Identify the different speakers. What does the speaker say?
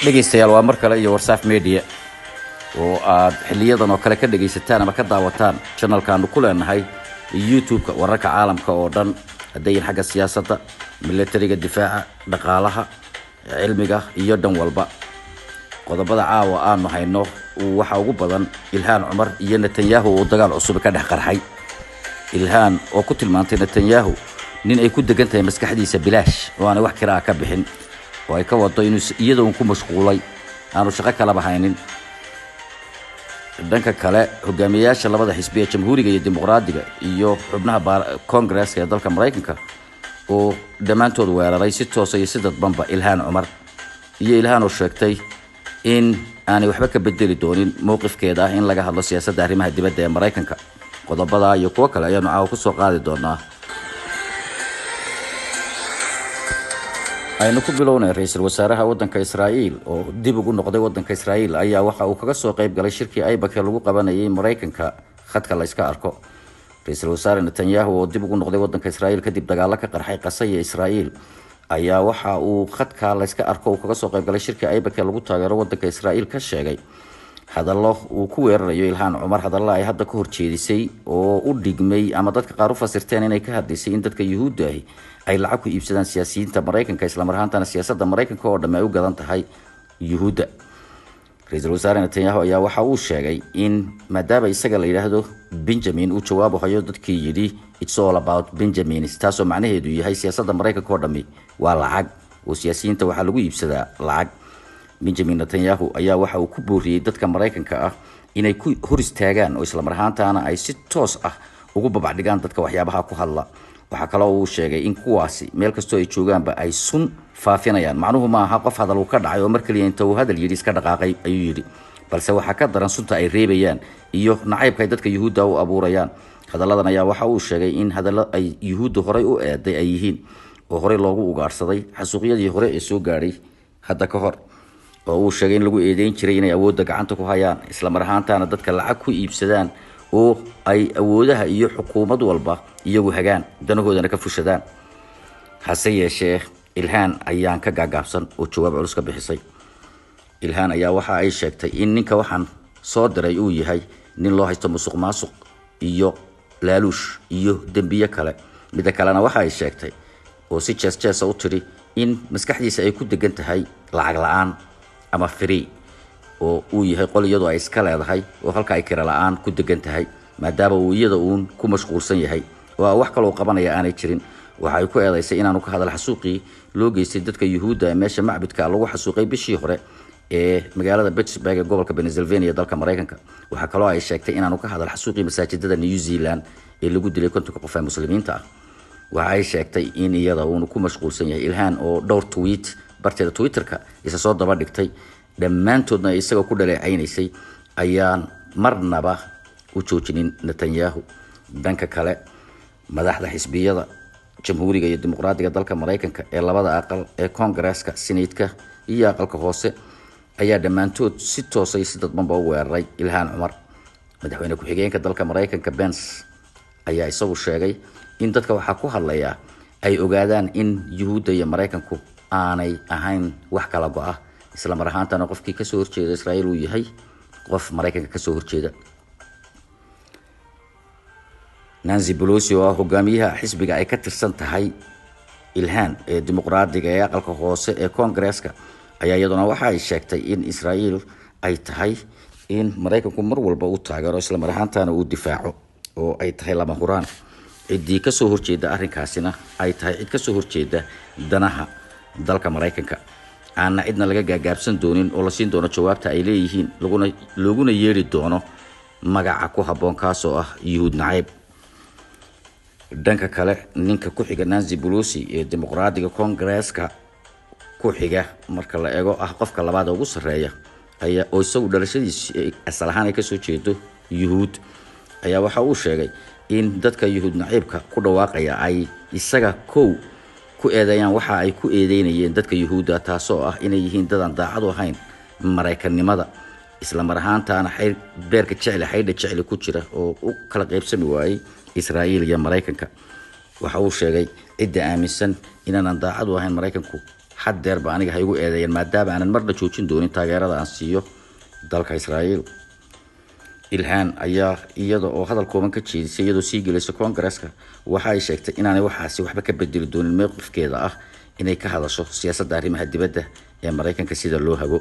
Speaker 1: dhegeystayaal waa mar kale iyo Warsaaf Media oo aad xiliyadan oo kale ka dhegeysataan ama ka daawataan channelkaanu ku leenahay YouTube-ka wararka caalamka oo dhan haday xagga siyaasadda militariga difaaca dhaqaalaha cilmiga iyo dhan walba qodobada caawa aanu hayno waxa ugu badan Ilhaan Cumar iyo Netanyahu oo dagaal cusub ka dhex qarxay Ilhaan oo ku tilmaantay Netanyahu nin ay ku degantahay maskaxdiisa bilaash oo aan wax kira ka bixin oo ay ka wado inuu iyadoo ku mashquulay aanu shaqo kala bahaynin dhanka kale hogaamiyaasha labada xisbi ee jamhuuriga iyo dimuqraadiga iyo xubnaha Congress-ka ee dalka Mareykanka oo dhamaantood weeraray si toos ah iyo si dadbanba Ilhaan Cumar iyo Ilhaan oo sheegtay in aanay waxba ka bedeli doonin mowqifkeeda in laga hadlo siyaasadda arrimaha dibadda ee Mareykanka qodobada iyo kuwa kale ayaanu caawa ku soo qaadi doonaa aynu ku bilownay ra'iisul wasaaraha waddanka Israa'iil oo dib ugu noqday waddanka Israa'iil ayaa waxa uu kaga soo qayb galay shirkii Aybak ee lagu qabanayay Mareykanka khadka la iska arko ra'iisul wasaare Netanyahu oo dib ugu noqday waddanka Israa'iil kadib dagaal ka qarxay qasay Israa'iil ayaa waxa uu khadka la iska arko kaga soo qayb galay shirkii Aybak ee lagu taageero waddanka Israa'iil ka sheegay hadallo uu ku weerarayo Ilhaan Cumar hadallo ay hadda ka horjeedisay oo u dhigmay ama dadka qaar u fasirteen inay ka hadlaysay in dadka Yuhuudda ay lacag ku iibsadaan siyaasiyiinta Mareykanka isla marhaantana siyaasadda Mareykanka oo dhamay u gadan tahay Yuhuudda ra'iisul wasaare Netanyahu ayaa waxa uu sheegay in maadaama isaga la yiraahdo Benjamin uu jawaabo hayo dadkii yiri it's all about Benjamin taasoo macnaheedu yahay siyaasadda Mareykanka oo dhamay waa lacag oo siyaasiyiinta waxa lagu iibsadaa lacag Benjamin Netanyahu ayaa waxa uu ku booriyay dadka Mareykanka ah inay ku hor istaagaan oo isla marhaantana ay si toos ah ugu babacdigaan dadka waxyaabaha ku hadla waxa kale oo uu sheegay in kuwaasi meel kasto ay joogaanba ay sun faafinayaan macnuhu ma aha qof hadal uu ka dhacay oo markaliya inta uu hadal yiri iska dhaqaaqay ayuu yiri balse waxa ka daran sunta ay reebayaan iyo nacaybka ay dadka Yuhuudda u abuurayaan hadaladan ayaa waxa uu sheegay in hadallo ay Yuhuudda horay u eeday ay yihiin oo horay loogu ugaarsaday xasuuqyadii hore ee soo gaaray hadda ka hor oo uu sheegay in lagu eedeyn jiray inay awoodda gacanta ku hayaan isla marhaantana dadka lacag ku iibsadaan oo ay awoodaha iyo xukuumad walba iyagu hagaan danahoodana ka fushadaan hase yeeshee Ilhaan ayaan ka gaagaabsan oo jawaab culus ka bixisay Ilhaan ayaa waxa ay sheegtay in ninka waxaan soo diray uu yahay nin loo haysto musuqmaasuq iyo laaluush iyo dambiye kale mid kalena waxa ay sheegtay oo si jees u tiri in maskaxdiisa ay ku degan tahay lacag la'aan ama free oo uu yahay qol iyadoo ay iska leedahay oo halka ay kira la'aan ku degan tahay maadaama uu iyada uun ku mashquulsan yahay oo wax kale oo qabanaya aanay jirin waxa ay ku eedaysay inaanu ka hadal xasuuqii loo geystay dadka Yuhuudda ee meesha macbadka lagu xasuuqay bishii hore ee magaalada Pittsburgh ee gobolka Pennsylvania dalka Mareykanka waxa kale oo ay sheegtay inaanu ka hadal xasuuqii masaajidada New Zealand ee lagu dilay kontonka qof ee muslimiinta ah waxa ay sheegtay in iyada uu ku mashquulsan yahay Ilhaan oo dhowr tweet barteeda Twitter-ka isa soo daba dhigtay dhamaantoodna isaga ku dhaleeceysay ayaan marnaba u joojinin Netanyahu dhanka kale madaxda xisbiyada jamhuuriga iyo dimuqraadiga dalka Mareykanka ee labada aqal ee Congress-ka Senate-ka iyo aqalka hoose ayaa dhamaantood si toos ah si dadbanba u weeraray Ilhaan Cumar madaxweyne ku xigeenka dalka Mareykanka Pence ayaa isagu sheegay in dadka waxa ku hadlaya ay ogaadaan in Yuhuudda iyo Mareykanku aanay ahayn wax kala go'ah isla marhaantana qofkii ka soo horjeeda Israa'iil uu yahay qof Mareykanka ka soo horjeeda Nancy Pelosi oo hogaamiyaha xisbiga ay ka tirsan tahay Ilhaan ee dimuqraadiga ee aqalka hoose ee Congress-ka ayaa iyaduna waxa ay sheegtay in Israa'iil ay tahay in Mareykanku mar walba uu taageero isla marhaantana uu difaaco oo ay tahay lama huraan cidii ka soo horjeeda arrinkaasina ay tahay cid ka soo horjeeda danaha dalka Mareykanka aan cidna laga gaagaabsan doonin oo la siin doono jawaabta ay leeyihiin laguna yeeri doono magaca ku haboon kaas oo ah Yuhuud nacayb dhanka kale ninka ku xiga Nancy Pelosi ee dimuqraadiga Congress-ka ku xiga marka la eego ah qofka labaad ugu sareeya ayaa oo isagu dhalashadiisa asal ahaan ay ka soo jeedo Yuhuud ayaa waxa uu sheegay in dadka Yuhuud nacaybka ku dhawaaqaya ay isaga ku eedeeyaan waxa ay ku eedeynayeen dadka Yuhuudda taasoo ah inay yihiin dad aan daacad u ahayn Mareykanimada isla marhaantana beerka jecel ku jira oo u kala qaybsami waayay Israa'iil iyo Mareykanka waxa uu sheegay cidda aaminsan inaan daacad u ahayn Mareykanku xadeer baa aniga haygu eedeeyeen maadaama aanan marna joojin doonin taageerada aan siiyo dalka Israa'iil. Ilhaan ayaa iyada oo hadal kooban ka jeedisay iyadoo sii gelaysa Koongareeska waxa ay sheegtay inaanay waxaasi waxba ka bedeli doonin mowqifkeeda ah inay ka hadasho siyaasadda arrimaha dibadda ee Mareykanka sida loo hago.